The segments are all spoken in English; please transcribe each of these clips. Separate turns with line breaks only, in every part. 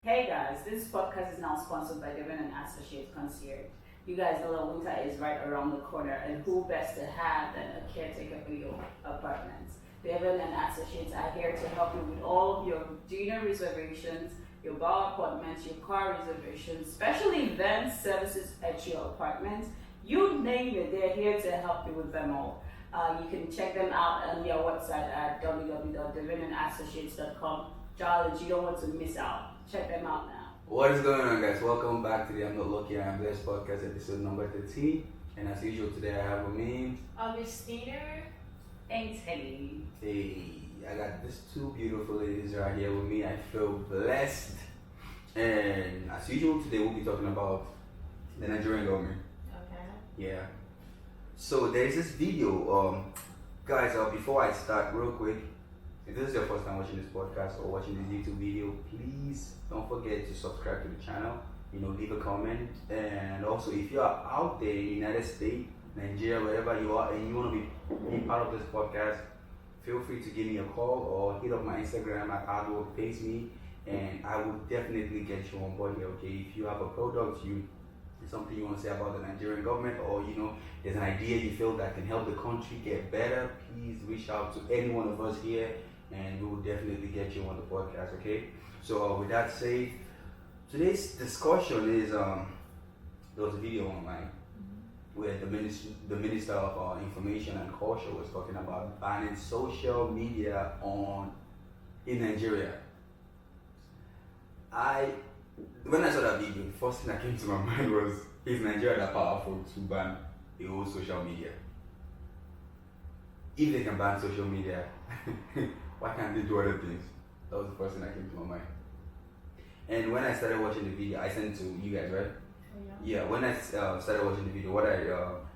Hey guys, this podcast is now sponsored by Devon and Associates Concierge. You guys know that winter is right around the corner, and who best to have than a caretaker for your apartments? Devon and Associates are here to help you with all of your dinner reservations, your bar appointments, your car reservations, special events, services at your apartments. You name it, they're here to help you with them all. You can check them out on their website at www.devonandassociates.com. Charles, you don't want to miss out. Check them out now.
What is going on, guys? Welcome back to the I'm Not Lucky, I'm Blessed podcast episode number 13. And as usual, today I have with me
Augustina
and Teddy.
Hey, I got these two beautiful ladies right here with me. I feel blessed. And as usual, today we'll be talking about the Nigerian government.
Okay.
Yeah. So there's this video. Guys, before I start, real quick, if this is your first time watching this podcast or watching this YouTube video, please don't forget to subscribe to the channel. Leave a comment. And also, if you are out there in the United States, Nigeria, wherever you are, and you want to be part of this podcast, feel free to give me a call or hit up my Instagram at @AdWorkPaceMe, and I will definitely get you on board here. Okay, if you have a product, something you want to say about the Nigerian government, or there's an idea you feel that can help the country get better, please reach out to any one of us here, and we will definitely get you on the podcast. Okay. So with that said, today's discussion is there was a video online where the minister of information and culture was talking about banning social media in Nigeria. When I saw that video, the first thing that came to my mind was, is Nigeria that powerful to ban the whole social media? If they can ban social media, why can't they do other things? That was the first thing that came to my mind. And when I started watching the video, I sent it to you guys, right? Yeah, when I started watching the video, what I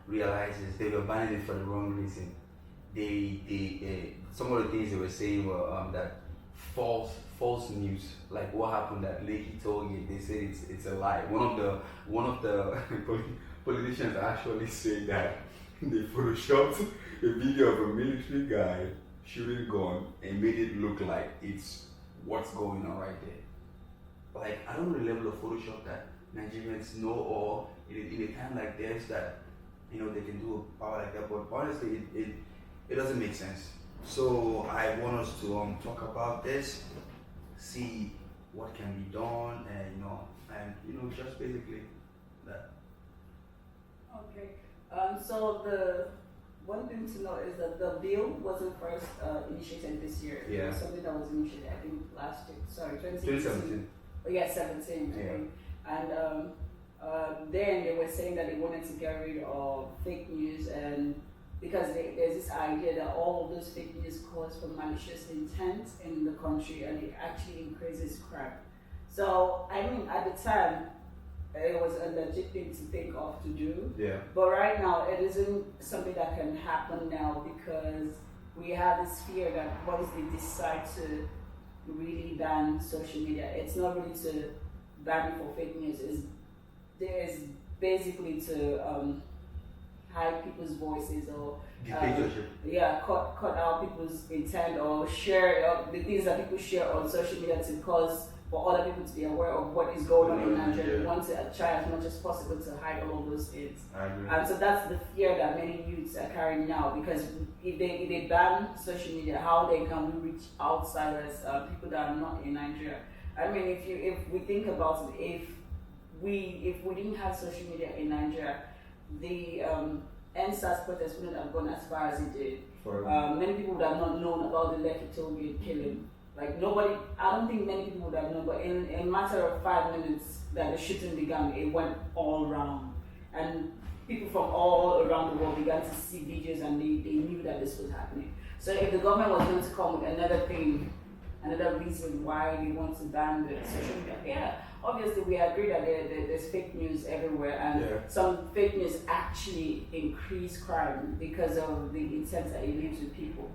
realized is they were banning it for the wrong reason. Some of the things they were saying were that false news, like what happened at Lekki Tollgate. They said it's a lie. One of the politicians actually said that they photoshopped a video of a military guy shooting gun and made it look like it's what's going on right there. Like, I don't know the level of Photoshop that Nigerians know, or in a time like this that they can do a power like that. But honestly, it doesn't make sense. So I want us to talk about this, see what can be done, and just basically that.
Okay. So the one thing to know is that the bill wasn't first initiated this year.
Yeah.
It was something that was initiated, I think, last year. Sorry, 2017.
2017.
Oh, yeah, 17. I think. And then they were saying that they wanted to get rid of fake news, and because there's this idea that all of those fake news cause for malicious intent in the country, and it actually increases crime. So, I mean, at the time, it was a legit thing to think of to do.
Yeah.
But right now, it isn't something that can happen now, because we have this fear that once they decide to really ban social media, it's not really to ban it for fake news. There's basically to hide people's voices, or cut out people's intent, or share the things that people share on social media to cause for other people to be aware of what is going on in Nigeria. We want to try as much as possible to hide all of those things.
I agree.
And so that's the fear that many youths are carrying now, because if they ban social media, how they can reach outsiders, people that are not in Nigeria? I mean, if we think about it, if we didn't have social media in Nigeria, the NSAS protest wouldn't have gone as far as it did. Many people would have not known about the Lekki Tollgate killing. Like, nobody, I don't think many people would have known, but in a matter of 5 minutes that the shooting began, it went all around. And people from all around the world began to see videos, and they knew that this was happening. So if the government was going to come with another reason why they want to ban the social media, yeah, obviously we agree that there's fake news everywhere, and some fake news actually increase crime because of the intent that it leaves with people.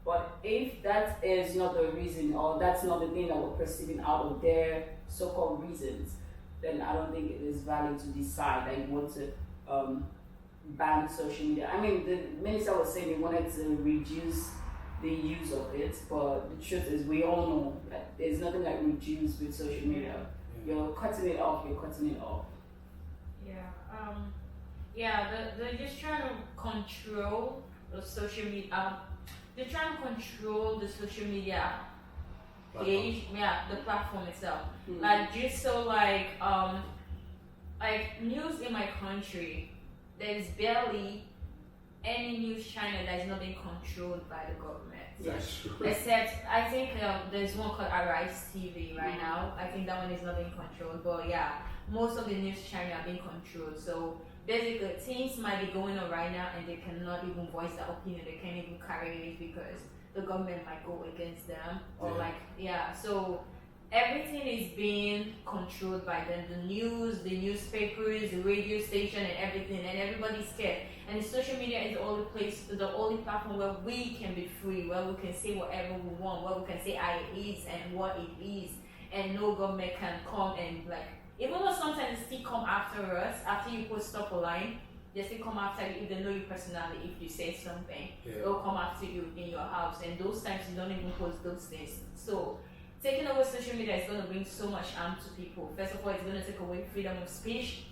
But if that is not the reason, or that's not the thing that we're perceiving out of their so-called reasons, then I don't think it is valid to decide that you want to ban social media. I mean, the minister was saying they wanted to reduce the use of it, but the truth is we all know that there's nothing like reduce with social media. You're cutting it off.
Yeah. They're just trying to control the social media. They're trying to control the social media page. Yeah, the platform itself. Like just so like news in my country, there's barely any news channel that is not being controlled by the government.
That's true.
Except, I think there's one called Arise TV right now. I think that one is not being controlled. But yeah, most of the news channels are being controlled. So basically, things might be going on right now and they cannot even voice their opinion. They can't even carry it because the government might go against them. Or so everything is being controlled by them. The news, the newspapers, the radio station and everything. And everybody's scared. And the social media is the only place, the only platform where we can be free, where we can say whatever we want, where we can say how it is and what it is, and no government can come and like, even though sometimes they still come after us, after you post stuff online, they still come after you if they know you personally, if you say something, they'll come after you in your house, and those times you don't even post those things. So, taking away social media is going to bring so much harm to people. First of all, it's going to take away freedom of speech,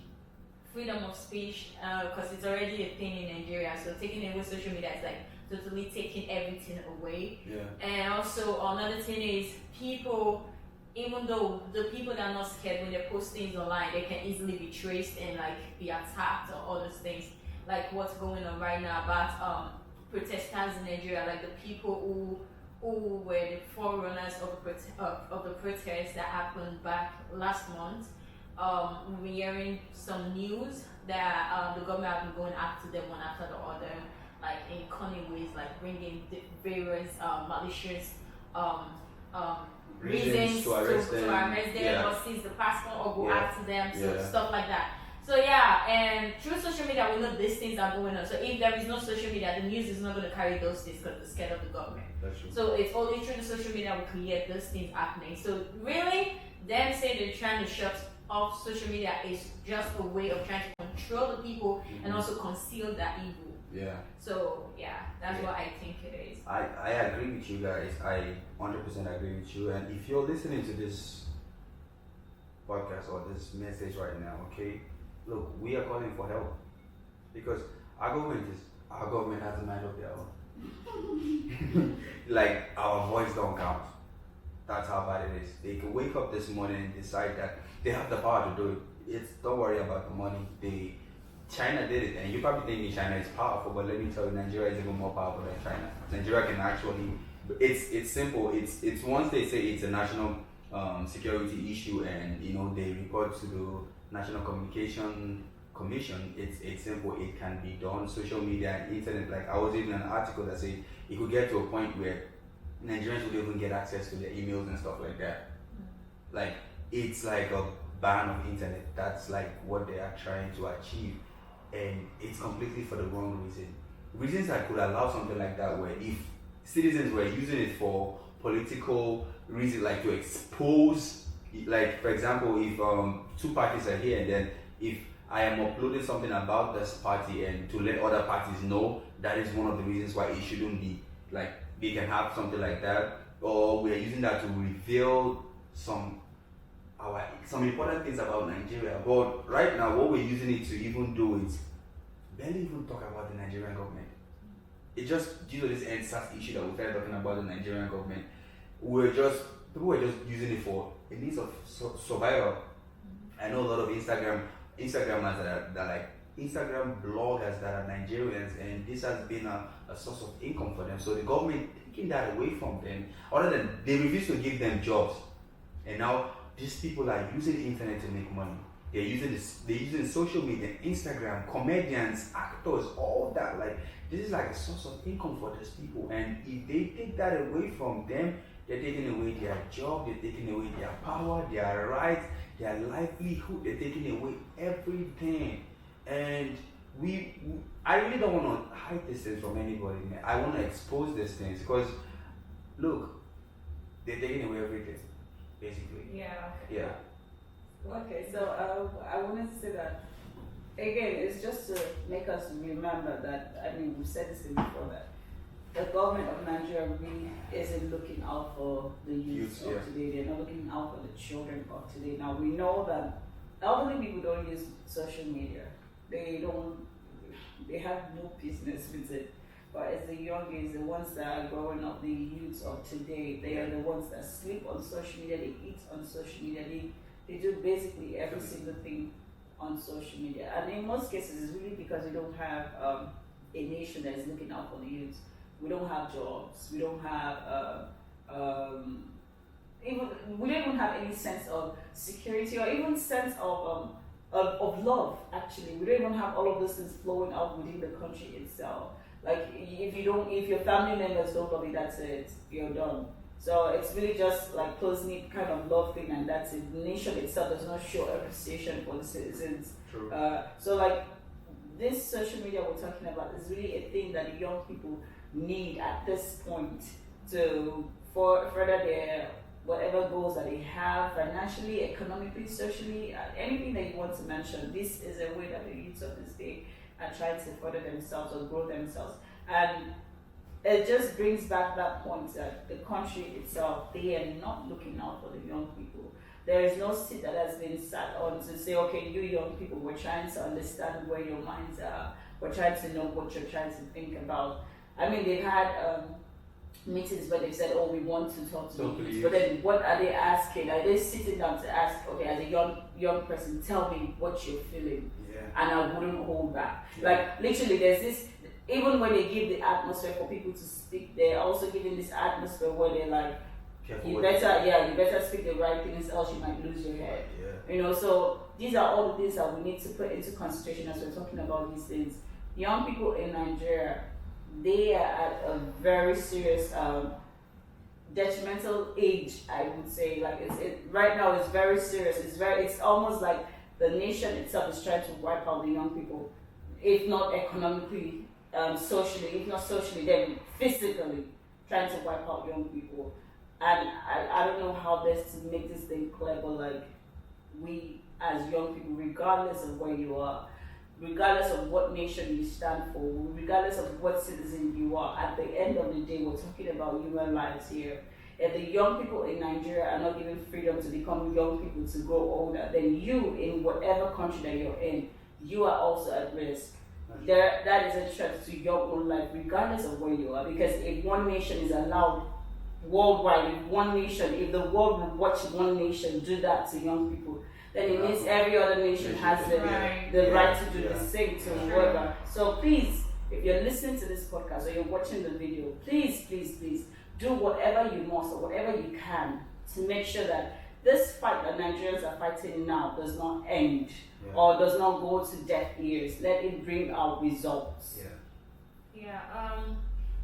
because it's already a thing in Nigeria. So taking away social media is like totally taking everything away.
Yeah.
And also another thing is people, even though the people that are not scared when they post things online, they can easily be traced and like be attacked or all those things. Like what's going on right now about protesters in Nigeria, like the people who were the forerunners of the protests that happened back last month. We've been hearing some news that the government have been going after them one after the other, like in cunning ways, like bringing the various malicious reasons to arrest them or seize the passport or go after them, so stuff like that. So yeah, and through social media we know these things are going on. So if there is no social media, the news is not going to carry those things because they're scared of the government.
That's true.
So it's only through the social media we can hear those things happening. So really, them saying they're trying to shut off social media is just a way of trying to control the people and also conceal that evil.
Yeah.
So yeah, that's what I think it is.
I agree with you guys. I 100% agree with you. And if you're listening to this podcast or this message right now, okay, look, we are calling for help because our government has a mind of their own. Like our voice don't count. That's how bad it is. They can wake up this morning and decide that they have the power to do it. Don't worry about the money. China did it, and you probably think China is powerful, but let me tell you, Nigeria is even more powerful than China. Nigeria can actually, it's simple. It's once they say it's a national security issue, and they report to the National Communication Commission. It's simple. It can be done. Social media and internet. Like I was reading an article that said it could get to a point where Nigerians would even get access to their emails and stuff like that. Like it's like a ban of internet. That's like what they are trying to achieve, and it's completely for the wrong reason. Reasons that could allow something like that, where if citizens were using it for political reasons, like to expose, like for example, if two parties are here, and then if I am uploading something about this party and to let other parties know, that is one of the reasons why it shouldn't be. Like they can have something like that, or we are using that to reveal some important things about Nigeria. But right now, what we're using it to even do is barely even talk about the Nigerian government. It just due to this NSAS issue that we started talking about the Nigerian government, people were just using it for a means of survival. I know a lot of Instagrammers that are like Instagram bloggers that are Nigerians, and this has been a source of income for them. So the government taking that away from them, other than they refuse to give them jobs, and now these people are using the internet to make money. They're using social media, Instagram, comedians, actors, all that. Like this is like a source of income for these people, and if they take that away from them, they're taking away their job, they're taking away their power, their rights, their livelihood, they're taking away everything. And I really don't want to hide these things from anybody. I want to expose these things because, look, they're taking away everything, basically.
Yeah.
Okay, so I wanted to say that again, it's just to make us remember that, I mean, we've said this before, that the government of Nigeria really isn't looking out for the youth of today. They're not looking out for the children of today. Now we know that elderly people don't use social media. They have no business with it. But as the youngest, the ones that are growing up, the youths of today, they are the ones that sleep on social media, they eat on social media, they do basically every single thing on social media. And in most cases, it's really because we don't have a nation that is looking out for the youth. We don't have jobs. We don't have we don't even have any sense of security or even sense of love. Actually, we don't even have all of those things flowing out within the country itself. Like if your family members don't love you, that's it. You're done. So it's really just like close-knit kind of love thing, and that's it. The nation itself does not show appreciation for the citizens.
True.
So like this social media we're talking about is really a thing that the young people need at this point to further their whatever goals that they have financially, economically, socially, anything that you want to mention. This is a way that the youths of this day are trying to further themselves or grow themselves. And it just brings back that point that the country itself, they are not looking out for the young people. There is no seat that has been sat on to say, okay, you young people, we're trying to understand where your minds are. We're trying to know what you're trying to think about. I mean, they've had meetings where they've said, oh, we want to talk to the youth. But then what are they asking? Are they sitting down to ask, okay, as a young person, tell me what you're feeling?
Yeah.
And I wouldn't hold back.
Yeah.
Like, literally, there's this, even when they give the atmosphere for people to speak, they're also giving this atmosphere where they're like, you better speak the right things, else you might lose your head.
Yeah.
You know, so these are all the things that we need to put into consideration as we're talking about these things. Young people in Nigeria, they are at a very serious detrimental age, I would say. Like right now it's very serious. It's almost like the nation itself is trying to wipe out the young people, if not economically, socially, if not socially, then physically trying to wipe out young people. And I don't know how best to make this thing clear, but like we as young people, regardless of where you are, regardless of what nation you stand for, regardless of what citizen you are, at the end of the day, we're talking about human lives here. If the young people in Nigeria are not given freedom to become young people to grow older, then you, in whatever country that you're in, you are also at risk. That is a threat to your own life, regardless of where you are. Because if one nation is allowed worldwide, if the world will watch one nation do that to young people, then it means every other nation has the right to do the same to whoever. So please, if you're listening to this podcast or you're watching the video, please do whatever you must or whatever you can to make sure that this fight that Nigerians are fighting now does not end or does not go to deaf ears. Let it bring out results.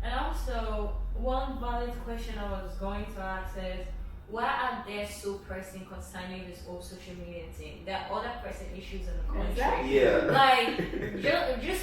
And also, one valid question I was going to ask is, why are they so pressing concerning this whole social media thing? There are other pressing issues in the country.
Exactly.
Yeah.
Like just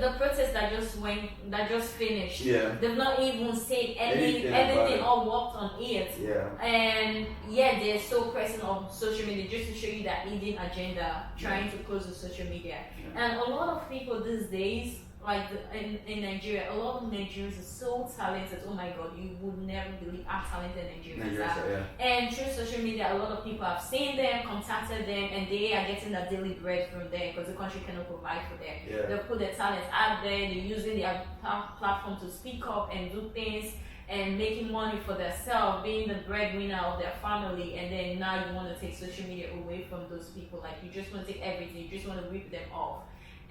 the protest that just finished.
Yeah.
They've not even said anything or worked on it.
Yeah.
And yet they're so pressing on social media just to show you that Indian agenda, trying to close the social media.
Yeah.
And a lot of people these days, like in Nigeria, a lot of Nigerians are so talented. Oh my God, you would never believe how talented Nigerians are. And through social media, a lot of people have seen them, contacted them, and they are getting their daily bread from there because the country cannot provide for them.
Yeah.
They put their talents out there. They're using their platform to speak up and do things and making money for themselves, being the breadwinner of their family. And then now you want to take social media away from those people. Like you just want to take everything. You just want to rip them off.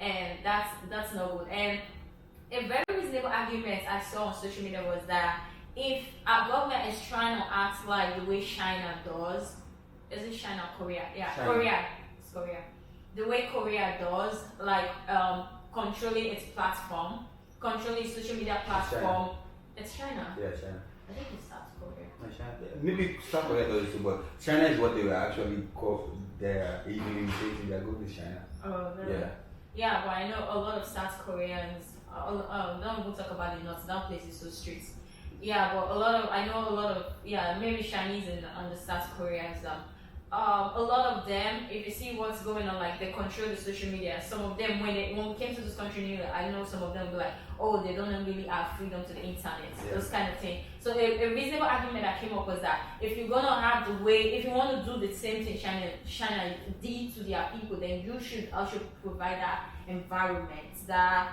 And that's not good. And a very reasonable argument I saw on social media was that if our government is trying to act like the way China does, is it China or Korea? Yeah,
China.
Korea. It's Korea. The way Korea does, like controlling its platform, controlling its social media platform. It's China.
Yeah, China.
I think it's South Korea.
Maybe South Korea does it too, but China is what they were actually called. They're even imitating. They're going to China.
Oh, really?
Yeah.
Yeah, but I know a lot of South Koreans. Don't even talk about the north. That place is so strict. Yeah, but I know a lot of maybe Chinese and the South Koreans a lot of them, if you see what's going on, like they control the social media. Some of them, when we came to this country, I know some of them be like, oh, they don't really have freedom to the internet, those kind of thing. So a reasonable argument that came up was that if you're gonna have the way, if you want to do the same thing China did to their people, then you should also provide that environment, that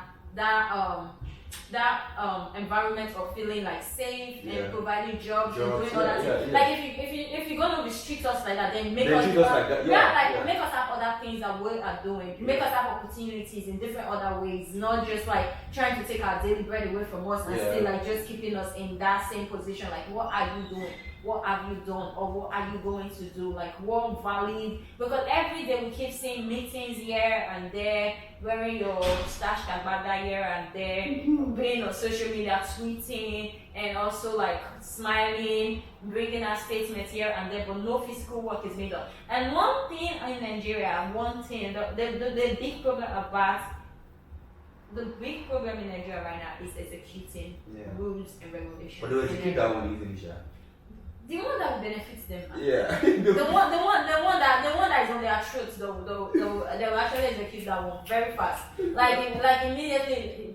environment of feeling like safe and providing jobs and doing all that. Like if you're gonna restrict us like that, then make us
treat us like that.
make us have other things that we are doing. Make us have opportunities in different other ways, not just like trying to take our daily bread away from us and still like just keeping us in that same position. Like, what are you doing? What have you done, or what are you going to do? Like, what valid? Because every day we keep seeing meetings here and there, wearing your stash agbada here and there, being on social media, tweeting, and also like smiling, bringing our statements here and there, but no physical work is made up. And one thing in Nigeria, the big problem about the big problem in Nigeria right now is executing rules and regulations.
But they will execute that one easily, Sha.
The one that benefits them.
Yeah.
the one that is on their throats, they will actually execute that one very fast. Like immediately,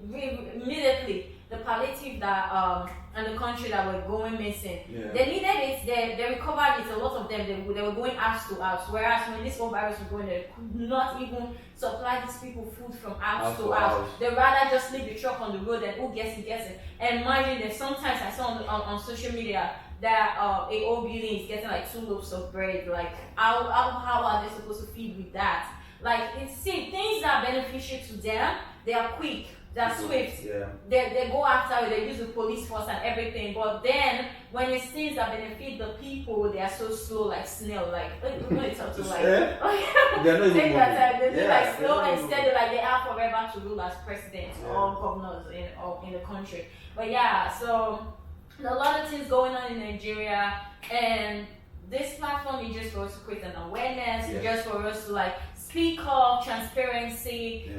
the palliative that and the country that were going missing, they needed it. They recovered it. A lot of them they were going house to house. Whereas when this whole virus was going, they could not even supply these people food from house to house. They rather just leave the truck on the road and who gets it. And imagine that sometimes I saw on social media that a whole building is getting like 2 loaves of bread. Like how are they supposed to feed with that? Like things that are beneficial to them, they are quick, they're swift. They go after it, they use the police force and everything. But then when it's things that benefit the people, they are so slow, like snail. Like it's up to like
they're not even
take that time. They do like slow
and
instead like they have forever to rule as presidents or governors in the country. But yeah, so a lot of things going on in Nigeria, and this platform is just for us to create an awareness, just for us to like speak up, transparency,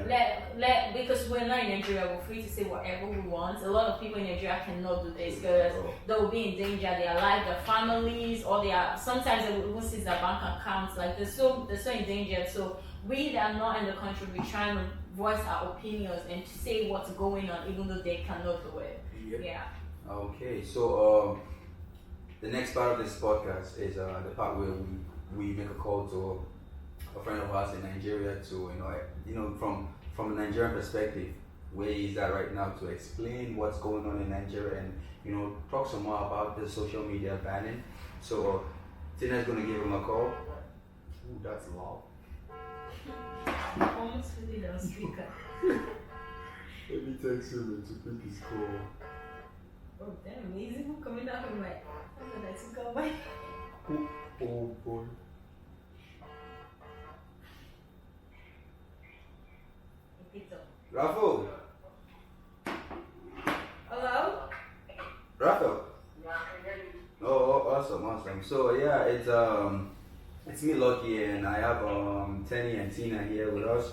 because we're not in Nigeria, we're free to say whatever we want. A lot of people in Nigeria cannot do this because they will be in danger, their life, their families, or sometimes they will even seize their bank accounts. Like they're so in danger. So we that are not in the country, we're trying to voice our opinions and to say what's going on, even though they cannot do it.
Okay, so the next part of this podcast is the part where we make a call to a friend of ours in Nigeria to from a Nigerian perspective, where he's at right now, to explain what's going on in Nigeria and talk some more about the social media banning. So Tina's gonna give him a call. Ooh, that's loud.
Almost put it on speaker.
Let me text him to pick his call.
Oh damn, he's even coming out from like, I'm gonna take away.
Oh boy.
He picked up.
Rafael.
Hello?
Rafael. Oh, awesome. So yeah, it's me, Lucky, and I have Tenny and Tina here with us,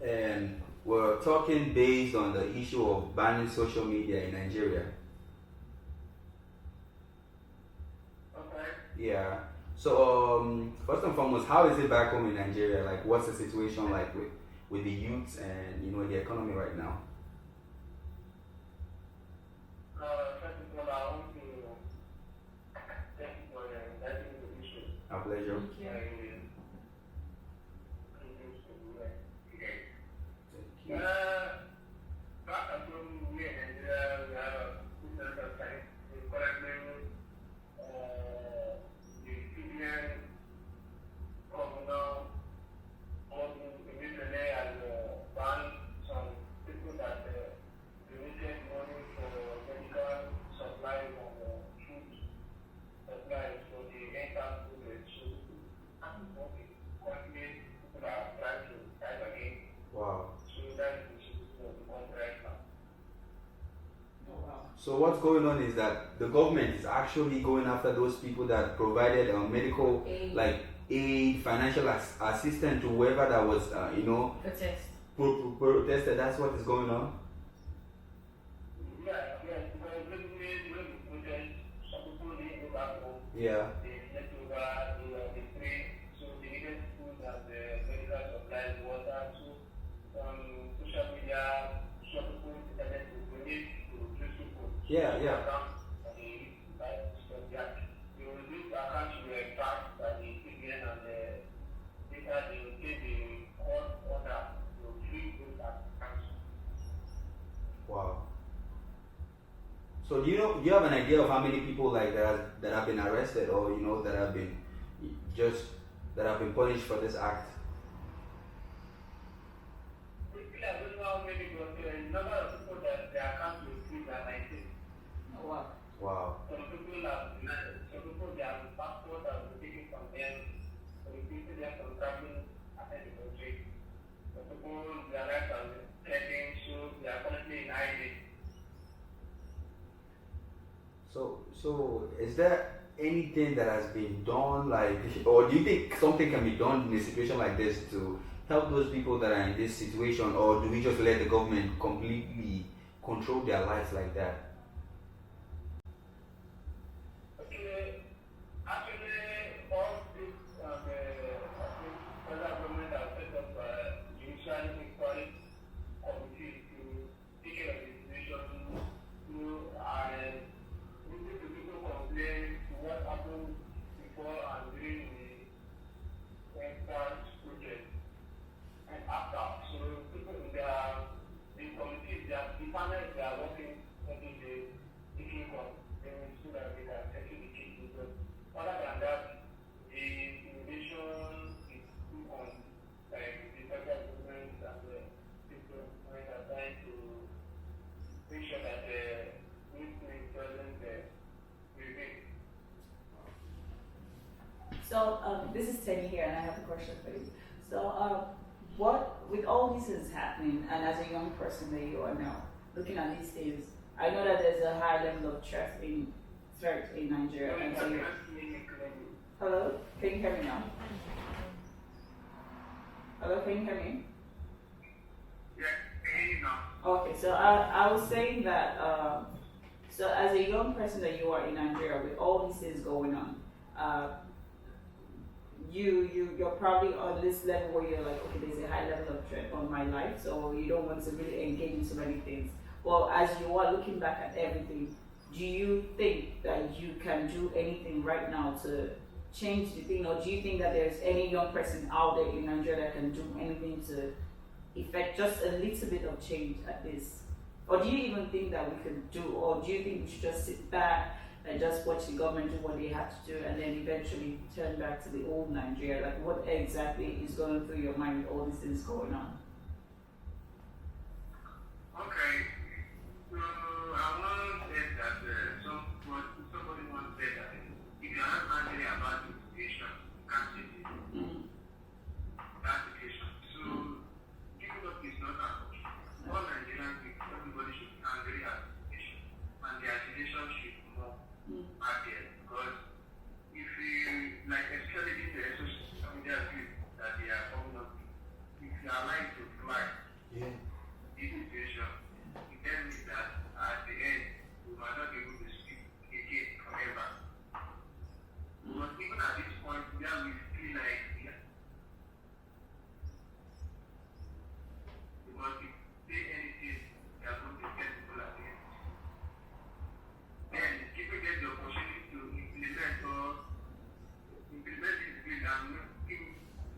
and we're talking based on the issue of banning social media in Nigeria.
Okay.
Yeah. So first and foremost, how is it back home in Nigeria? Like, what's the situation like with the youths and the economy right now?
First of all, I want to thank you for inviting the issue.
Our pleasure.
Thank you.
Back at home, we in Nigeria, we have a business of time. We currently the civilian governor immediately has banned some people that donated money for medical supplies and food supplies for the entire food. So, currently, people are trying to fight again.
Wow.
So that is the situation of the country right now.
So what's going on is that the government is actually going after those people that provided medical aid, financial assistance to whoever that was protested. That's what is going on.
Yeah, because basically when we protest, some people need to go back home.
Yeah.
They need to go over the train, so they needed food and medical supplies, water, so social media, some people decided to donate to these people.
Yeah, yeah.
Account and they buy stuff that. They will use the account to track by the CBN and later they will take the court order to free those accounts.
Wow. So do you have an idea of how many people like that have been arrested, or that have been punished for this act?
Quickly, I don't know how many, but the number of people that their account will freeze are 19.
Oh, wow.
Wow.
Some people have some people their passport have been taken from them, some people they are from traveling outside the country. Some people their lives are threatened, so they are currently in hiding.
So is there anything that has been done, or do you think something can be done in a situation like this to help those people that are in this situation, or do we just let the government completely control their lives like that?
Okay, actually, all this federal government has set up a judicial inquiry committee to take care of the situation. We need to people complain to what happened before and during the entrance project and after. So people in the committees, the panels, they are working every day, taking complaints so that they can settle the case. But other than that, the innovation is still on, like the federal government and the people are trying to make sure that this thing doesn't remain.
So this is Tenny here, and I have a question for you. So what, with all this is happening, and as a young person that you are now, looking at these things, I know that there's a high level of threat in Nigeria. And so hello, can you hear me now? Hello, can you hear me?
Yeah, I hear you now.
Okay, so I was saying that, so as a young person that you are in Nigeria with all these things going on, you're probably on this level where you're like, okay, there's a high level of threat on my life, so you don't want to really engage in so many things. Well, as you are looking back at everything, do you think that you can do anything right now to change the thing, or do you think that there's any young person out there in Nigeria that can do anything to effect just a little bit of change at this? Or do you even think that we could do, or do you think we should just sit back and just watch the government do what they have to do and then eventually turn back to the old Nigeria? Like, what exactly is going through your mind with all these things going on?
Okay, so I want to say that somebody once said that if you are not angry about the situation, you can't change it. That situation. So giving up is not an option. All Nigerians, everybody should be angry at the situation, and the accusation should be more out there, because if you, like, especially in the social media group that they are coming up with, if you are like to fly,
Yeah.
this situation, it tells me that at the end, we might not be able to speak again forever. But even at this point, where we feel like we are, because if they say anything, they are going to get people at the end. Then people get the opportunity to implement this bill and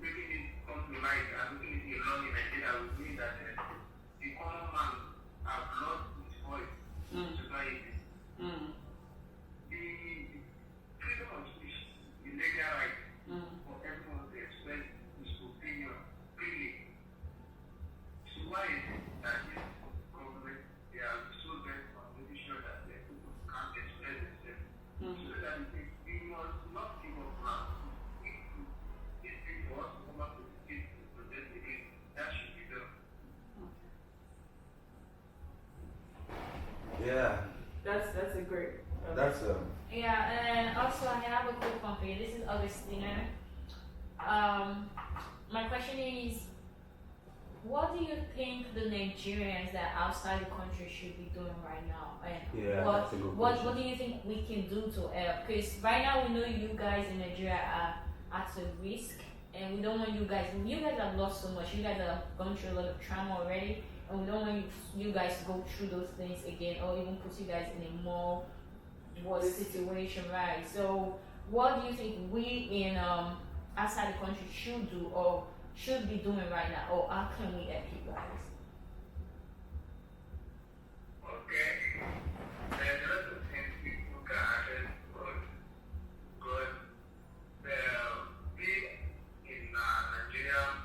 making it come to light and making it a law in Nigeria would mean that the common man have lost his voice in society. The freedom of speech, the legal right for everyone to express his opinion freely. So why is it that this government, they are so bent on making sure that the people can't express themselves? So that we must not give up now. If people want to come up with the state to protest again, that should be done.
Yeah.
That's a great.
That's
Yeah, and also I have a quick one for you. This is Augustina. My question is, what do you think the Nigerians that are outside the country should be doing right now? And
Yeah,
what
that's a good
what
question.
what do you think we can do to help? Because right now we know you guys in Nigeria are at a risk, and we don't want you guys. You guys have lost so much. You guys have gone through a lot of trauma already, and we don't want you guys to go through those things again, or even put you guys in a more worse situation, right? So, what do you think we in outside the country should do or should be doing right now, or how can we help you guys?
Okay. There's a lot of things people can actually do. Good. We in Nigeria,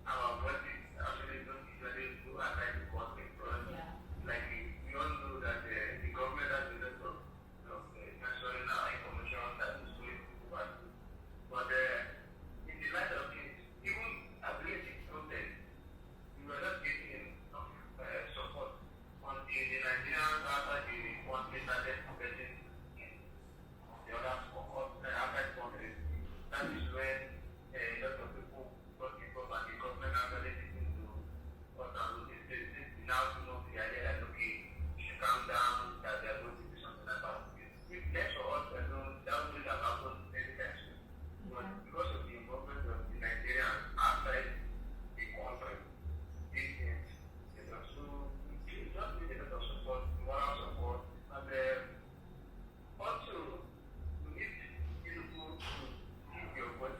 our bodies actually don't usually do outside the country because,
Yeah.
like we all know that the government has a lot of censoring our information that is going to pass. But in the light of it, even ability protest, we were not getting enough support until the Nigerians after the country started protesting in the other outside countries. That is when a lot of people got involved and the government actually listened to what they now know the idea that okay, you should calm down, that they are going to do something about it. If left for us alone, that would have happened anytime soon. But because of the involvement of the Nigerians outside the country, these things, so we just need a lot of support, moral support, and also we need you to keep your voice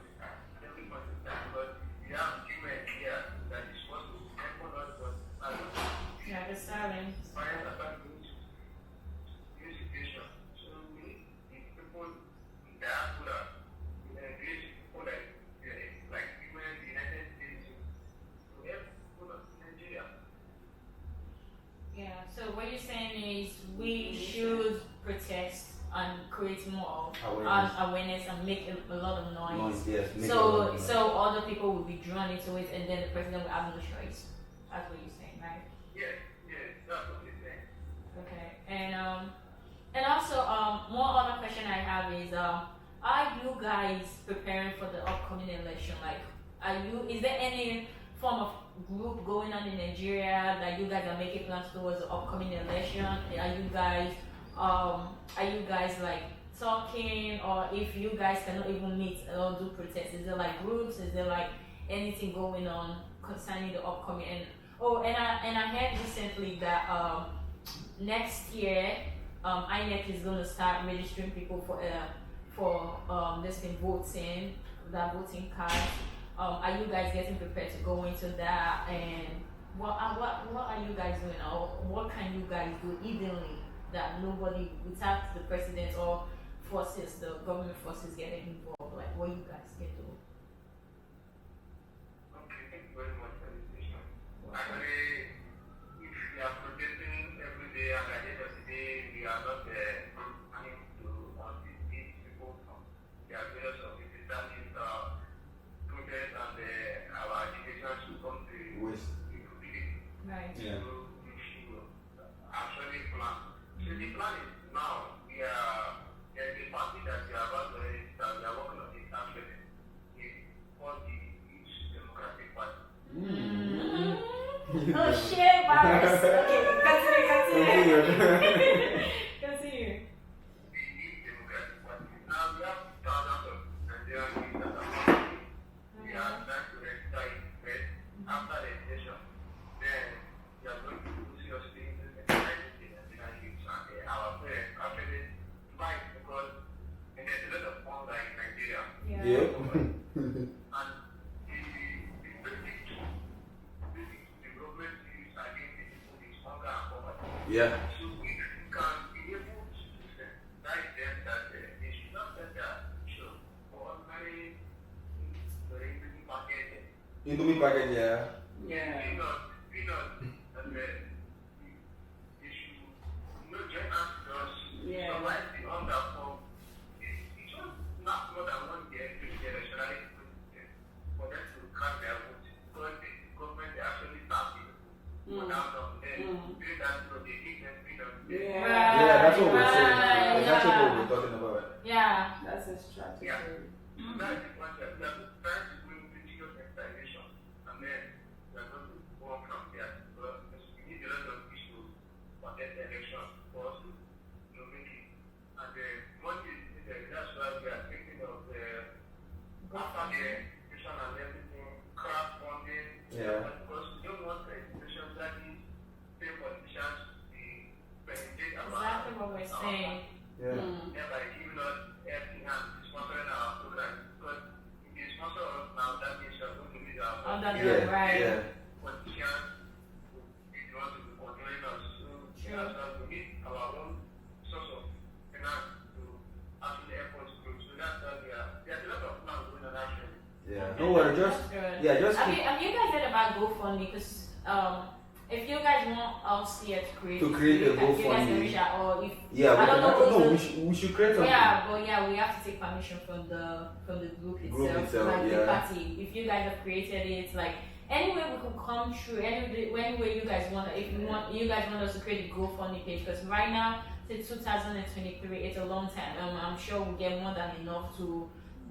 every point in time because we have women here that is supposed to help us, but I don't know.
Yeah, the silence.
Parents are back to new situation. So we need the people in diaspora, engage people like women in the United States to help people of Nigeria.
Yeah. So what you're saying is we should protest and create more awareness and make a lot of noise.
Yes. Make a lot of
So
noise.
other people will be drawn into it, and then the president will have no choice. That's what you're saying, right?
Yes, that's what they're saying.
Okay. And also one other question I have is are you guys preparing for the upcoming election? Like, is there any form of group going on in Nigeria that you guys are making plans towards the upcoming election? Are you guys like talking, or if you guys cannot even meet or do protests, is there like groups? Is there like anything going on concerning the upcoming? And I heard recently that next year INEC is going to start registering people for this thing voting, that voting cards. Are you guys getting prepared to go into that? And what are you guys doing, or what can you guys do evenly that nobody, without the president or forces, the government forces getting involved? Like, what you guys can do?
Okay, thank you very much for this question. Actually, if we are protesting every day and at the end of the day we are not planning to these people from their various of the determined protest and our agitations to come to
Waste.
utility.
Right.
Yeah.
So we should actually plan. So the plan is now there's a party that we are about to register, we are working on it actually. It's called the Youth Democratic Party.
Oh shit, virus. Okay, continue. Continue.
The Youth Democratic Party. Now we have thousands of Nigerian youth that are working. We are trying to register it first. After the registration, then we are going to seriously implement the Nigerian youth and our parents actually buy it because there's a lot of funds in Nigeria.
Yeah.
Yep.
And the basic development is against the people is hunger and poverty.
Yeah.
So if we can be able to guide them that they should not send their children for ordinary market.
Indomie packet, yeah.
Yeah.
Peanut, and they should join us to us.
Yeah.
Survive the hunger for it's not more than 1 year to get a salary for them to crack their vote. Because the government actually started for that long. Then during that period, they give them freedom.
Yeah.
Yeah, that's what we're saying.
Right,
Exactly
yeah.
what we're talking about.
Yeah.
That's a strategy.
Yeah. So that is the concept. We are trying to bring political sensitization, and then we are going to come from there. But we need a lot of people for that election for us to make it. And money is needed. That's why we are thinking of after the education and everything, crowdfunding.
Yeah.
Because we don't want the education that is pay politicians to benefit
Exactly what we're saying.
Yeah.
by giving us everything and sponsoring our program. Because if you sponsor us now, that means you're going to be our
Under the
Yeah.
right.
Yeah.
politicians if you want to be controlling us. So that's why we need our own source of finance to actually help us grow. So that's why there's a lot of plans going on actually.
Yeah. No worry. Just
That's good.
yeah. Just
Have you guys heard about GoFundMe? Because if you guys want us here to create
To create a
you guys can
GoFundMe.
reach out, or if
yeah.
I don't know
No,
who's
we should create something.
yeah, but yeah, we have to take permission from the group itself, like the
yeah.
party. If you guys have created it, like any way we could come through, any way you guys want, if you guys want us to create a GoFundMe page, because right now since 2023, it's a long time. I'm sure we'll get more than enough to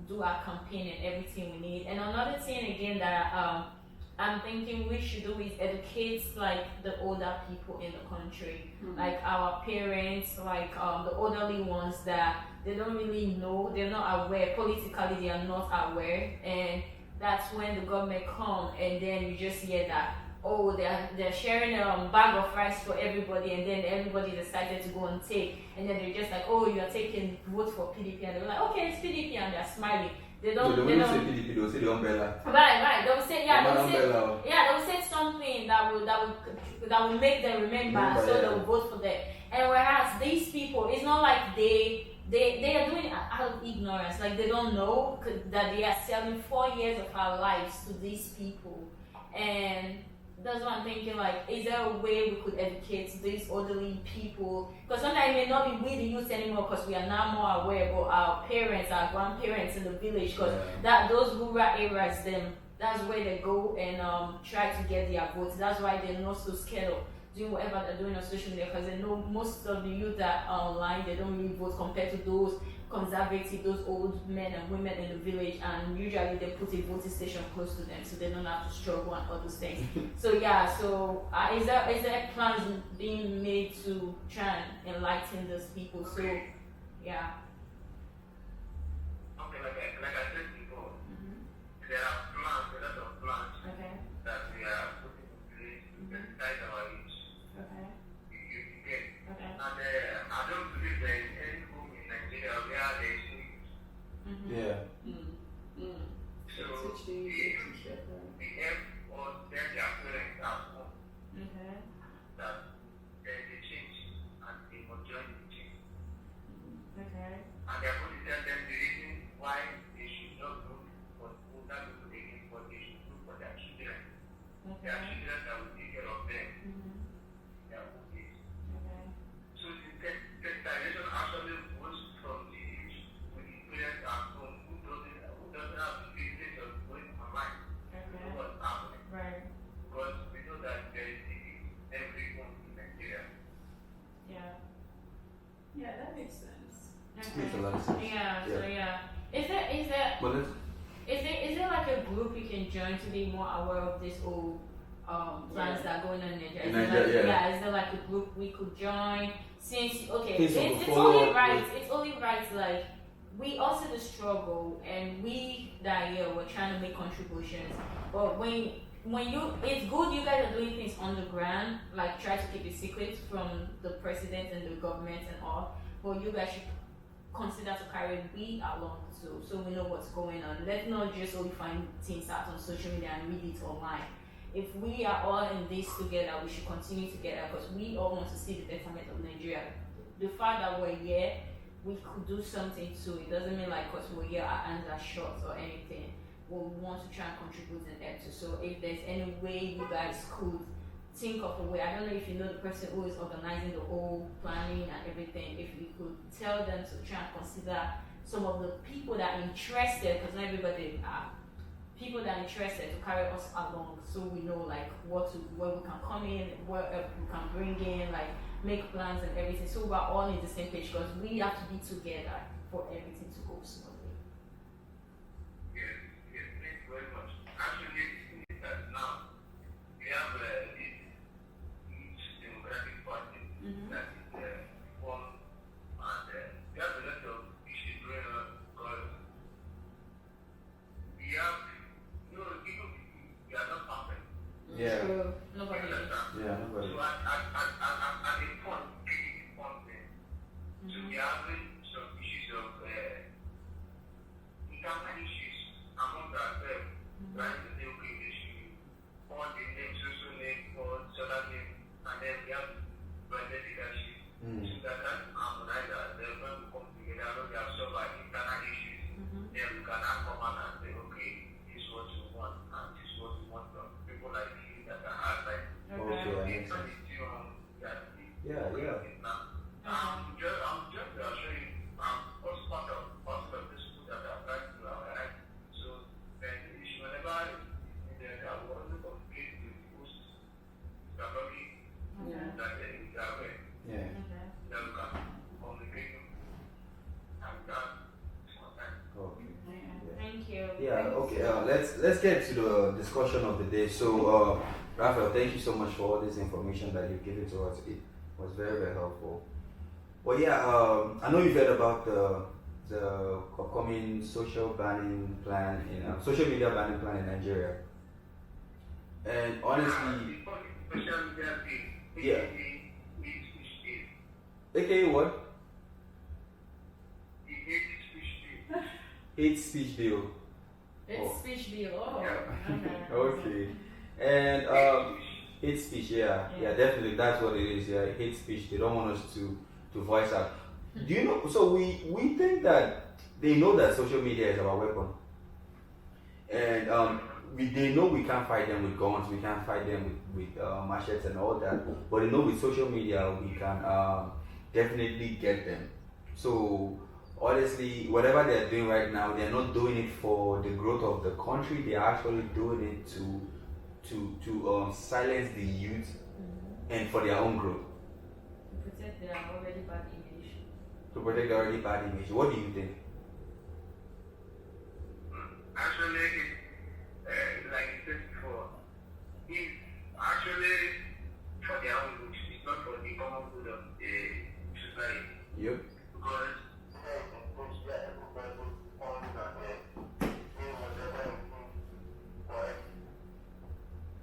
do our campaign and everything we need. And another thing again that I'm thinking we should do is educate like the older people in the country, like our parents, like the elderly ones that they don't really know, they're not aware, politically they are not aware, and that's when the government come and then you just hear that, oh, they're sharing a bag of rice for everybody, and then everybody decided to go and take, and then they're just like, oh, you're taking vote for PDP, and they're like, okay, it's PDP, and they're smiling. They don't.
No,
They
they won't say
don't.
PDP. They'll say the umbrella.
Right. They will say, yeah,
The
they will say,
umbrella.
yeah, they will say something that will make them remember, so
yeah.
they will vote for them. And whereas these people, it's not like they are doing it out of ignorance, like they don't know that they are selling 4 years of our lives to these people, and that's what I'm thinking. Like, is there a way we could educate these elderly people? Because sometimes it may not be we the youth anymore, because we are now more aware, but our parents, our grandparents in the village, because that those rural areas, that's where they go and try to get their votes. That's why they're not so scared of doing whatever they're doing on social media, because they know most of the youth that are online, they don't really vote compared to those conservative, those old men and women in the village, and usually they put a voting station close to them so they don't have to struggle and all those things. So yeah, so is there plans being made to try and enlighten those people? So yeah.
Okay, like I said before, there are plans, a lot of plans
Okay.
that we are putting in place to sensitize our youth.
Okay.
You get.
Okay.
And I don't believe there is any home in Nigeria where there is no youth.
Yeah.
So
Teach the youth to teach their parents.
we help or tell their parents at home
Okay.
that there is a change and they must join the change.
Okay.
And they are going to tell them the reason why they should not vote for older people again, but they should vote for their children. Their
Okay.
children that will take care of them.
Mhm.
Their old age.
Okay.
So the sensitization actually goes from the youth to the parents at home who doesn't have the privilege of going online to know
Okay.
what's happening.
Right.
Because we know that there is disease every home in Nigeria.
Yeah.
Yeah, that makes sense.
Makes a lot of sense.
Yeah. So yeah. Is there
But let's,
is there like a group you can join to be more aware of this whole plans that are going on in Nigeria?
In
Is there
Nigeria,
like,
yeah.
Is there like a group we could join? Since okay,
Please,
it's
follow
only
up
right.
with-
It's only right. Like we also the struggle, and we that year we're trying to make contributions. But when you, it's good you guys are doing things on the ground, like try to keep it secret from the president and the government and all. But you guys should consider to carry we along too, so we know what's going on. Let's not just only find things out on social media and read it online. If we are all in this together, we should continue together, because we all want to see the betterment of Nigeria. The fact that we're here, we could do something too. It doesn't mean like because we're here our hands are short or anything. We want to try and contribute and help too. So if there's any way you guys could think of a way, I don't know if you know the person who is organizing the whole planning and everything, if we could tell them to try and consider some of the people that are interested, because not everybody are, people that are interested to carry us along, so we know like where we can come in, where we can bring in, like make plans and everything, so we're all in the same page, because we have to be together for everything to go smoothly.
Yes, thank you very much. Actually, the thing is that now we have
Okay, let's get to the discussion of the day. So, Raphael, thank you so much for all this information that you've given to us. It was very, very helpful. Well, yeah, I know you've heard about the upcoming social banning plan social media banning plan in Nigeria. And honestly,
Social media thing.
Yeah.
Hate speech thing.
aka what?
The hate speech thing.
Hate speech bill.
It's
Oh.
speech bill. Oh,
Yeah.
Okay. And hate speech, yeah, definitely that's what it is. Yeah, hate speech. They don't want us to voice out. Do you know? So we think that they know that social media is our weapon, and they know we can't fight them with guns, we can't fight them with machetes and all that. But they know with social media we can definitely get them. So honestly, whatever they're doing right now, they're not doing it for the growth of the country. They're actually doing it to silence the youth and for their own growth.
To protect their already bad image.
To protect their already bad image. What do you think?
Actually, like you said before, it's actually for their own good. It's not for the common good of the society.
Yep.
Because
Yeah.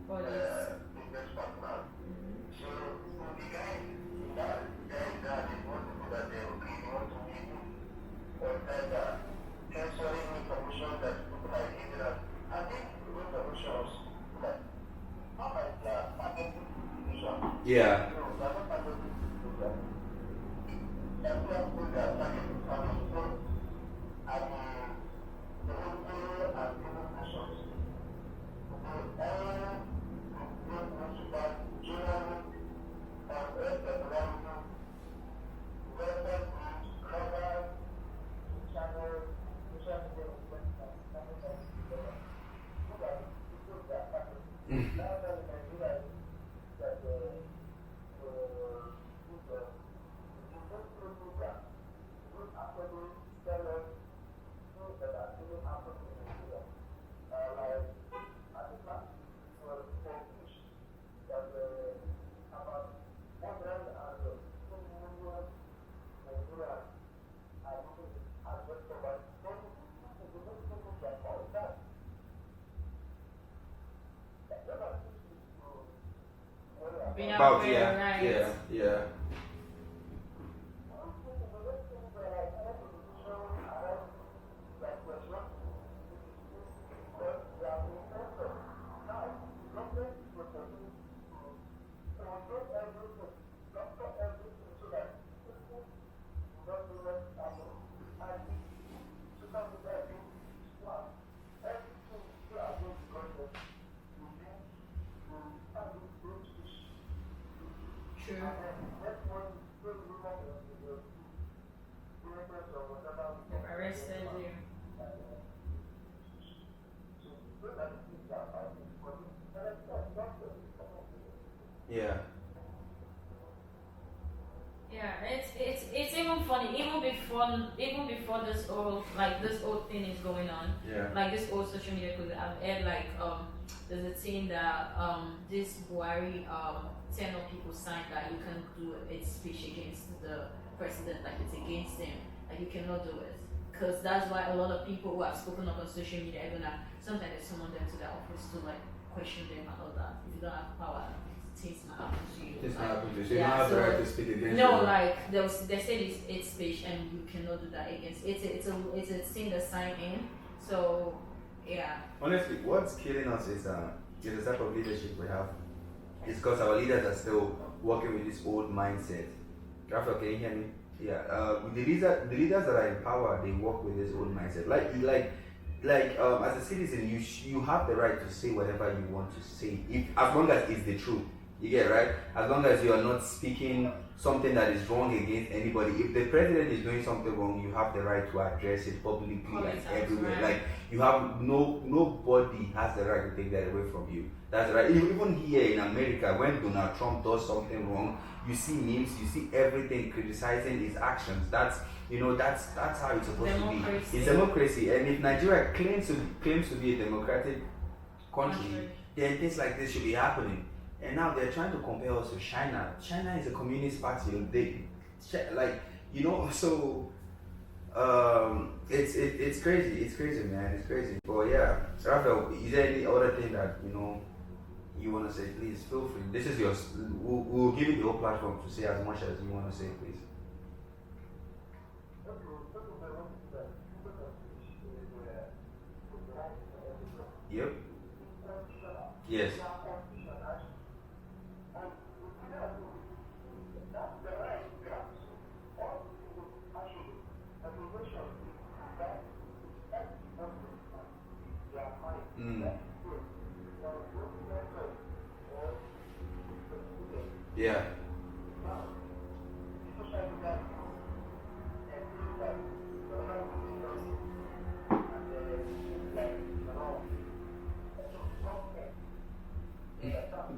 For this.
Yeah.
Being
About
aware, right?
yeah.
True. They've arrested you.
Yeah.
Yeah, it's even funny. Even before this whole thing is going on,
Yeah.
like this whole social media, because I've heard there's a thing that this Buhari 10 of people signed that you can do a speech against the president, like it's against him, like you cannot do it, because that's why a lot of people who have spoken up on social media, even sometimes they summon them to their office to like question them and all that. If you don't have power, things might happen to you.
This
Like,
happened to you. So you
yeah,
don't have the
so-
right to speak against
no,
them.
like they said it's speech and you cannot do that against. It's a thing that's signed in. So yeah.
Honestly, what's killing us is the type of leadership we have. It's because our leaders are still working with this old mindset. Raphael, can you hear me? Yeah. The leaders that are in power, they work with this old mindset. As a citizen, you have the right to say whatever you want to say, if as long as it's the truth. You get right? As long as you are not speaking something that is wrong against anybody. If the president is doing something wrong, you have the right to address it publicly and everywhere.
Right.
Like you have nobody has the right to take that away from you. That's right. Even here in America, when Donald Trump does something wrong, you see memes, you see everything criticizing his actions. That's how it's supposed to be. It's democracy. And if Nigeria claims to be a democratic country, then things like this should be happening. And now they're trying to compare us to China. China is a communist party. So it's crazy. It's crazy, man. It's crazy. But yeah, Raphael, is there any other thing that you want to say? Please feel free. This is yours. We'll give you the whole platform to say as much as you want to say, please. Yep. Yes. Mm. Yeah.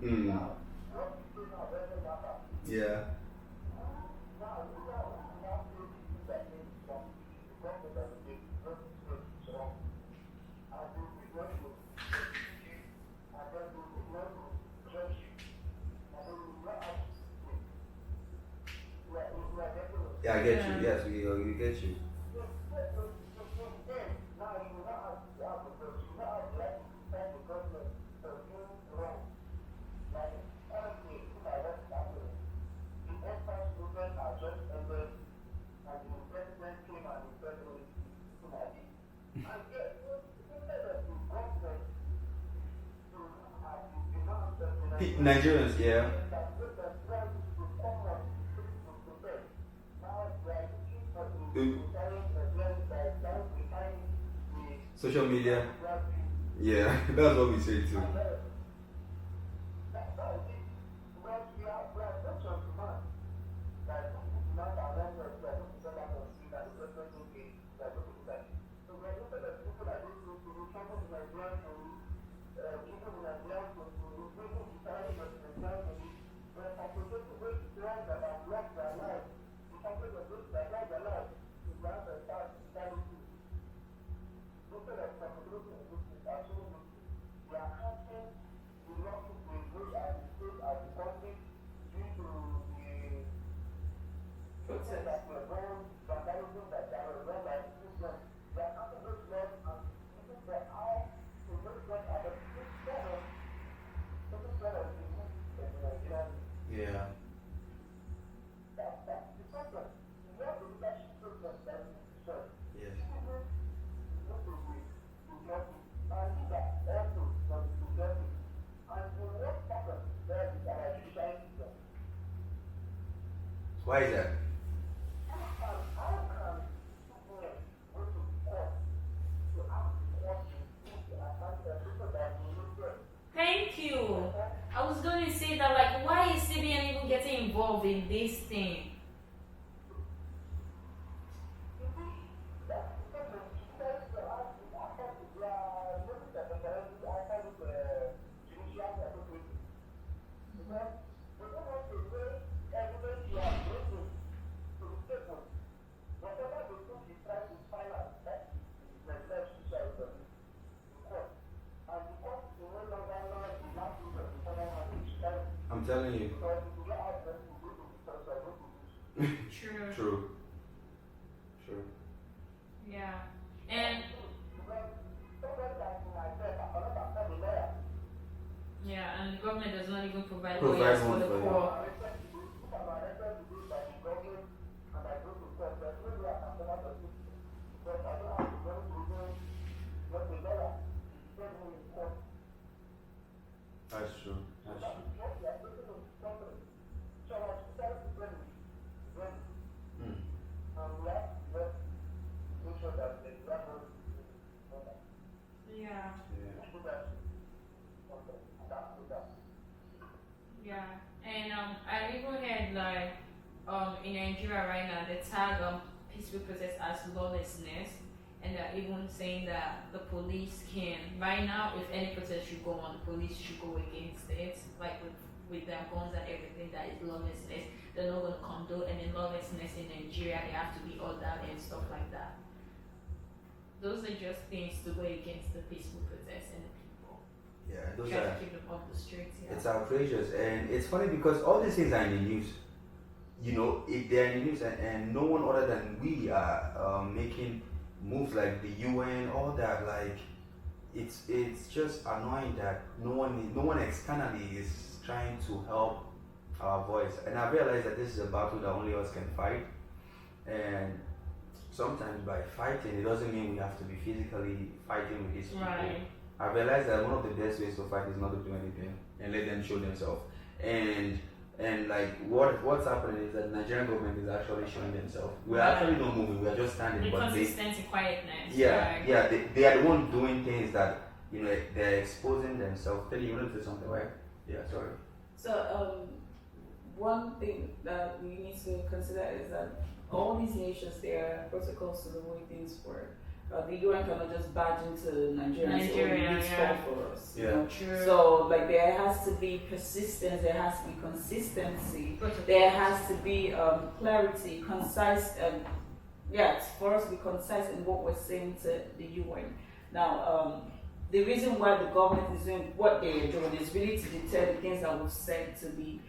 Mm. Yeah. Yeah, I get you. Yes, we get you. Nigerians, yeah. Social media. Yeah, that's what we say too. Yeah. Yes. Why is that?
Thank you. I was going to say that, like, why is CBN even getting involved in this thing?
I'm telling you.
True.
True. True.
Yeah. And and the government does not even provide lawyers for the poor.
That's true. That's true. Mm.
Yeah.
Yeah.
Yeah. And I even heard like in Nigeria right now they tag peaceful protest as lawlessness, and they're even saying that the police can right now if any protest should go on, the police should go against it, like with their guns and everything. That is lawlessness. They're not going to condone any lawlessness in Nigeria. They have to be ordered and stuff like that. Those are just things to go against the peaceful protests and the people.
Yeah, those
Try
are.
to keep them off the streets. Yeah.
It's outrageous, and it's funny because all these things are in the news. They're in the news, and no one other than we are making moves like the UN, all that. Like, it's just annoying that no one externally is trying to help our voice. And I realize that this is a battle that only us can fight, and sometimes by fighting, it doesn't mean we have to be physically fighting with these people.
Right.
I realized that one of the best ways to fight is not to do anything and let them show themselves. And like what's happening is that the Nigerian government is actually showing themselves. We're actually not moving. We are just standing. But
Consistency, quietness.
yeah,
Right.
yeah, they are the one doing things that they're exposing themselves. Tell you wanted to say something, right? Yeah, sorry.
So one thing that we need to consider is that all these nations, there are protocols to the way things work. The UN cannot just barge into Nigeria and say,
Nigeria,
it's
yeah.
for us.
Yeah.
True.
So like there has to be persistence, there has to be consistency, there has to be clarity, concise. It's for us to be concise in what we're saying to the UN. Now, the reason why the government is doing what they are doing is really to deter the things that we've said to be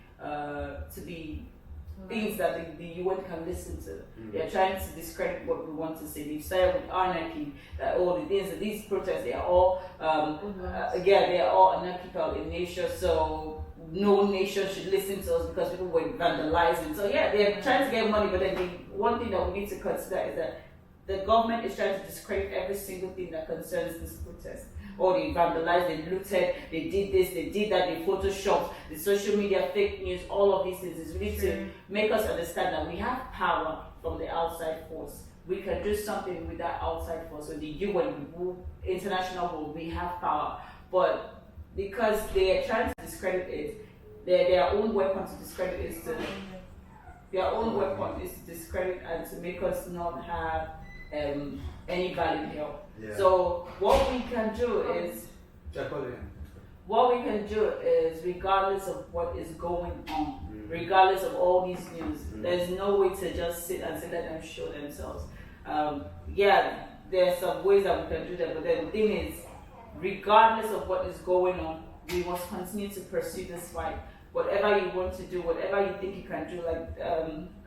things that the UN can listen to. They're trying to discredit what we want to say. They've started with anarchy, that all the things, these protests, they are all, they are all anarchical in nature, so no nation should listen to us because people were vandalizing. So yeah, they're trying to get money, but then the one thing that we need to consider is that the government is trying to discredit every single thing that concerns this protest. Or they vandalized, they looted, they did this, they did that, they photoshopped, the social media, fake news, all of these things is really to make us understand that we have power from the outside force. We can do something with that outside force. So the UN, international world, we have power. But because they are trying to discredit it, their own weapon to discredit it is to discredit and to make us not have any valid help.
Yeah.
So what we can do is regardless of what is going on, regardless of all these news, there's no way to just sit and let them show themselves. There's some ways that we can do that, but then the thing is, regardless of what is going on, we must continue to pursue this fight. Whatever you want to do, whatever you think you can do, like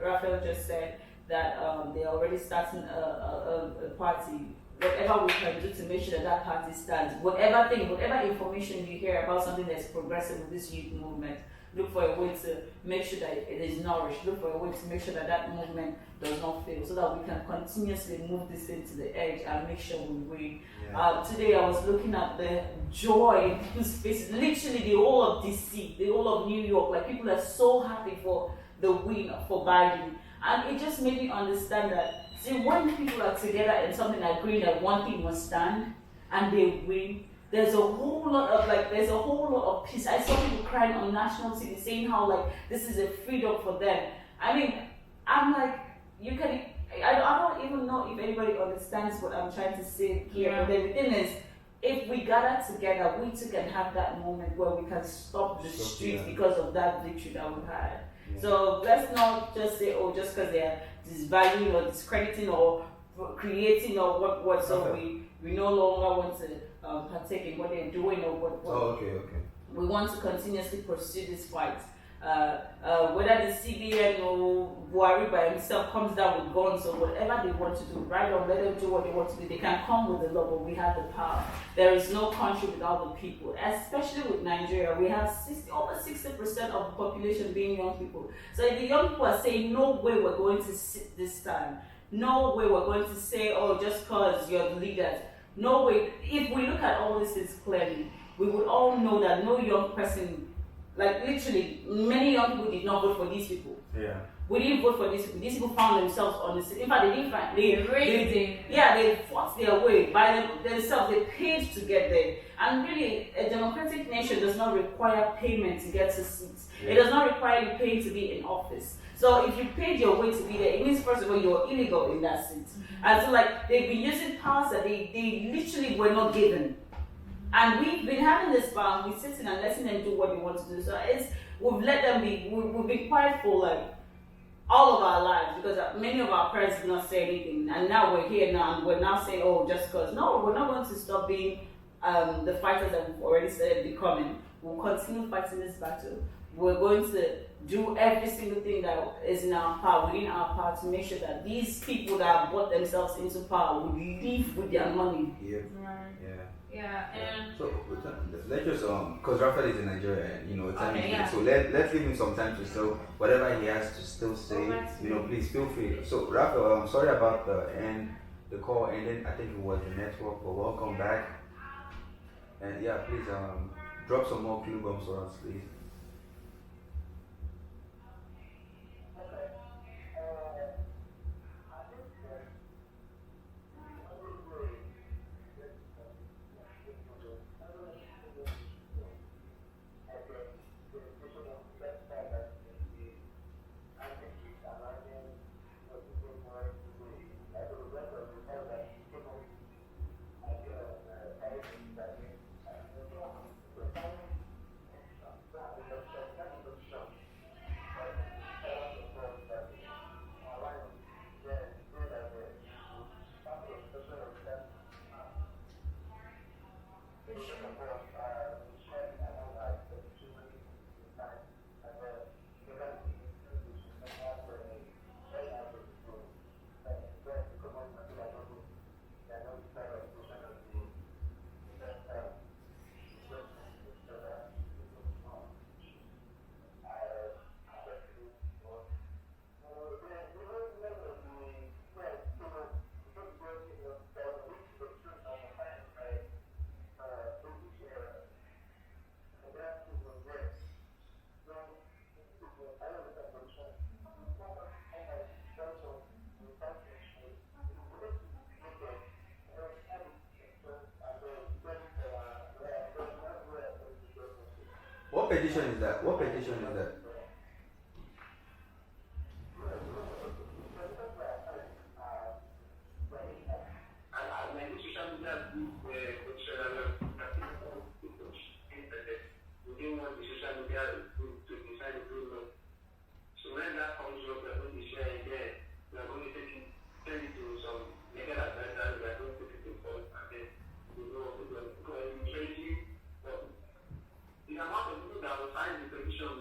Raphael just said, that they're already starting a party. Whatever we can do to make sure that party stands, whatever information you hear about something that's progressive with this youth movement, look for a way to make sure that it is nourished. Look for a way to make sure that movement does not fail, so that we can continuously move this thing to the edge and make sure we win. Yeah. Today I was looking at the joy in people's faces, literally the whole of DC, the whole of New York, like people are so happy for the win for Biden. And it just made me understand that, see, when people are together in something agreeing that one thing must stand and they win, there's a whole lot of peace. I saw people crying on national TV saying how like this is a freedom for them. I mean, I'm like, I don't even know if anybody understands what I'm trying to say here. Yeah. But then the thing is, if we gather together, we too can have that moment where we can stop the streets because of that victory that we had. Yeah. So let's not just say, just because they're disvaluing or discrediting or creating or what. So we no longer want to partake in what they're doing or what.
Okay.
We want to continuously pursue this fight. Whether the CBN or Buhari by himself comes down with guns or whatever they want to do, right on, let them do what they want to do. They can come with the law, but we have the power. There is no country without the people, especially with Nigeria. We have over 60% of the population being young people. So if the young people are saying, no way we're going to sit this time, no way we're going to say, just because you're the leaders, no way. If we look at all this things clearly, we would all know that no young person Like literally, many young people did not vote for these people.
Yeah.
We didn't vote for these people. These people found themselves on the seat. In fact, they didn't find. They fought their way by themselves. They paid to get there. And really, a democratic nation does not require payment to get to seats.
Yeah.
It does not require you paying to be in office. So if you paid your way to be there, it means first of all you're illegal in that seat. And so like they've been using powers that they literally were not given. And we've been having this power, we're sitting and letting them do what they want to do. So we've let them be, we've been quiet for like all of our lives because many of our parents did not say anything. And now we're here now and we're now saying, oh, just because. No, we're not going to stop being the fighters that we've already started becoming. We'll continue fighting this battle. We're going to do every single thing that is in our power, within our power, to make sure that these people that have brought themselves into power will leave with their money.
Yep.
Right.
Yeah.
Yeah, and
So let's just because Raphael is in Nigeria and time is late. So let's give him some time to still whatever he has to still say. Please feel free. So Raphael, I'm sorry about the call ending. I think it was the network, but welcome back. And yeah, please drop some more clue bombs for us, please. What petition is that? What petition is that?
So when that comes up, we're going to share it there. We're going to send it to some legal advisors. We're going to put it in court, and then the amount of people that will sign the petition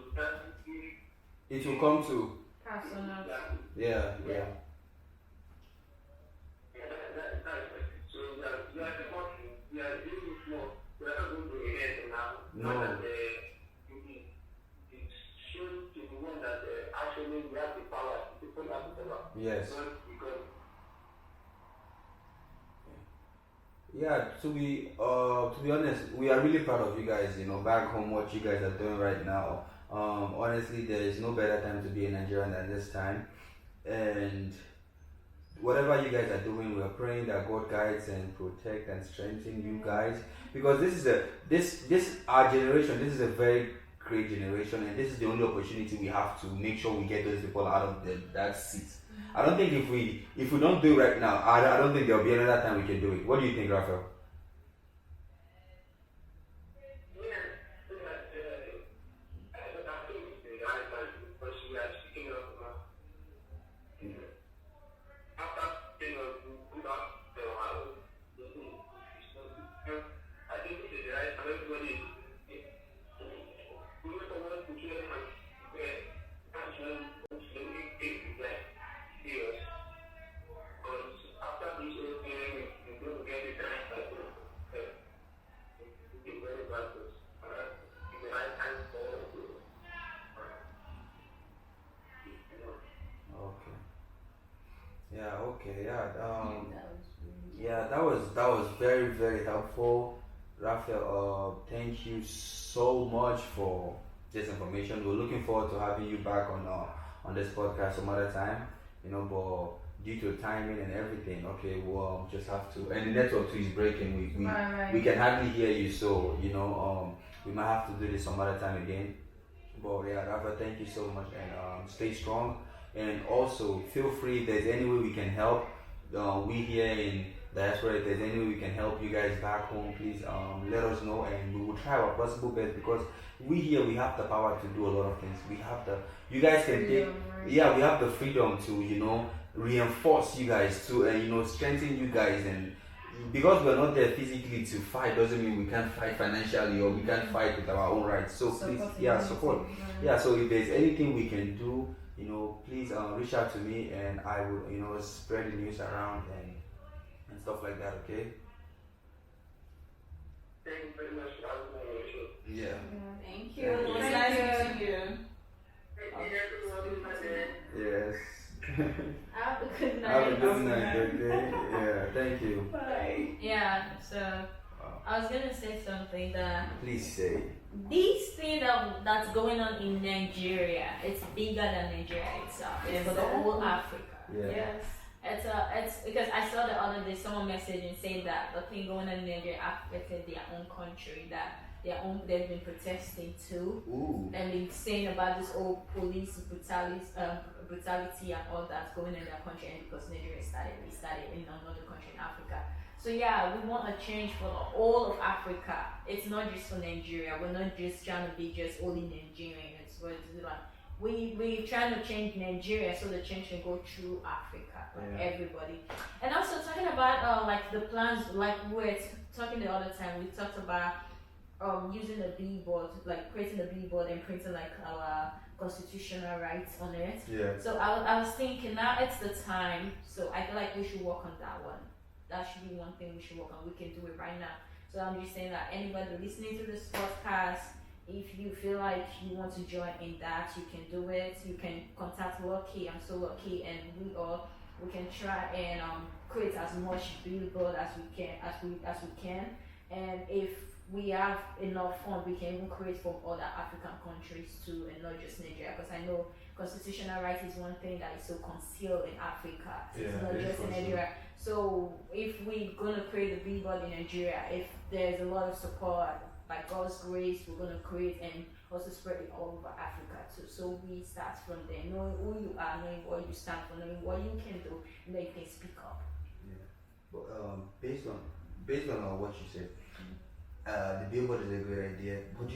It will come to.
personal.
Yeah.
So we are supporting, we are doing it more. We are not going to end now.
No.
It shows to the one that actually we have the power. People have the power.
Yes.
Not because
Yeah, to be honest, we are really proud of you guys, back home, what you guys are doing right now. Honestly, there is no better time to be a Nigerian than this time. And whatever you guys are doing, we are praying that God guides and protect and strengthen you guys. Because this our generation, this is a very great generation, and this is the only opportunity we have to make sure we get those people out of that seat. I don't think if we don't do it right now, I don't think there'll be another time we can do it. What do you think, Raphael? That was very, very helpful. Raphael, thank you so much for just information. We're looking forward to having you back on this podcast some other time. But due to timing and everything, okay, we'll just have to. And the network too is breaking. We can hardly hear you, so we might have to do this some other time again. But yeah, Rafa, thank you so much, and stay strong. And also, feel free if there's any way we can help. We here in diaspora, if there's any way we can help you guys back home, please let us know, and we will try our possible best, because we here, we have the power to do a lot of things. We have the, you guys can take, yeah, we have the freedom to reinforce you guys to, and strengthen you guys. And because we're not there physically to fight doesn't mean we can't fight financially, or we can't fight with our own rights. So please, support. Yeah, so if there's anything we can do, please reach out to me, and I will spread the news around and stuff like that. Okay.
Thank you very much for having me on the show.
Yeah.
Thank
you.
you.
It was nice meeting you.
Thank you, everyone.
Yes.
Have a good night.
Have a good night. Okay. Yeah. Thank you.
Bye.
Yeah, so I was gonna say something that
Please say.
this thing that's going on in Nigeria, it's bigger than Nigeria itself. It's for the whole Africa.
Yeah.
Yes.
It's because I saw the other day someone messaging saying that the thing going on in Nigeria affected their own country, that they've been protesting too,
Ooh.
and been saying about this old police brutality and all that's going on in their country, and because Nigeria started in another country in Africa. So yeah, we want a change for all of Africa. It's not just for Nigeria. We're not just trying to be just only Nigerians. We're trying to change Nigeria so the change can go through Africa, everybody. And also talking about like the plans, like we were talking the other time, we talked about using the billboard, like creating a billboard and printing like our constitutional rights on it.
Yeah.
So I was thinking now it's the time. So I feel like we should work on that one. That should be one thing we should work on. We can do it right now. So I'm just saying that anybody listening to this podcast, if you feel like you want to join in that, you can do it. You can contact Lucky. I'm so lucky, and we can try and create as much billboard as we can. And if we have enough funds, we can even create from other African countries too, and not just Nigeria. Because I know constitutional rights is one thing that is so concealed in Africa. It's not just in Nigeria. So if we're gonna create a billboard in Nigeria, if there's a lot of support, by God's grace, we're gonna create and also spread it all over Africa too. So we start from there, knowing who you are, knowing what you stand for, knowing what you can do, and then you can speak up.
Yeah. But based on what you said, the billboard is a great idea. But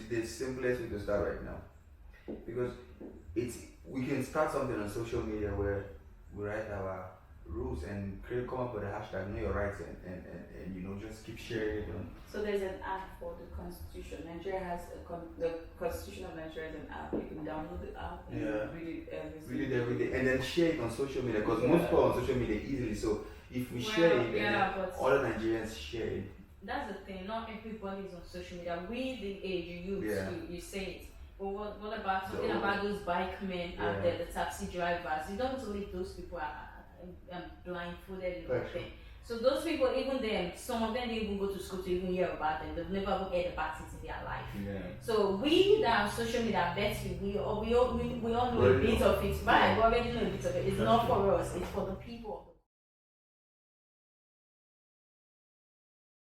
the simplest way to start right now, because we can start something on social media where we write our rules and come up with a hashtag, know your rights, and just keep sharing it.
So there's an app for the Constitution. Nigeria has the Constitution of Nigeria is an app. You can download the app and read it
every day, and then share it on social media, because most people on social media easily. So if we share it,
but
other Nigerians share it.
That's the thing. Not everybody is on social media. We, the age, you say it. But what about talking about those bike men out there, the taxi drivers? You don't want to leave those people blindfolded and everything. So those people, even them, some of them didn't even go to school to even hear about them. They've never even heard about it in their life.
Yeah.
So we that are on social media, I bet you, we all know a bit of it. Right? We already know a bit of it. It's not for us. It's for the people.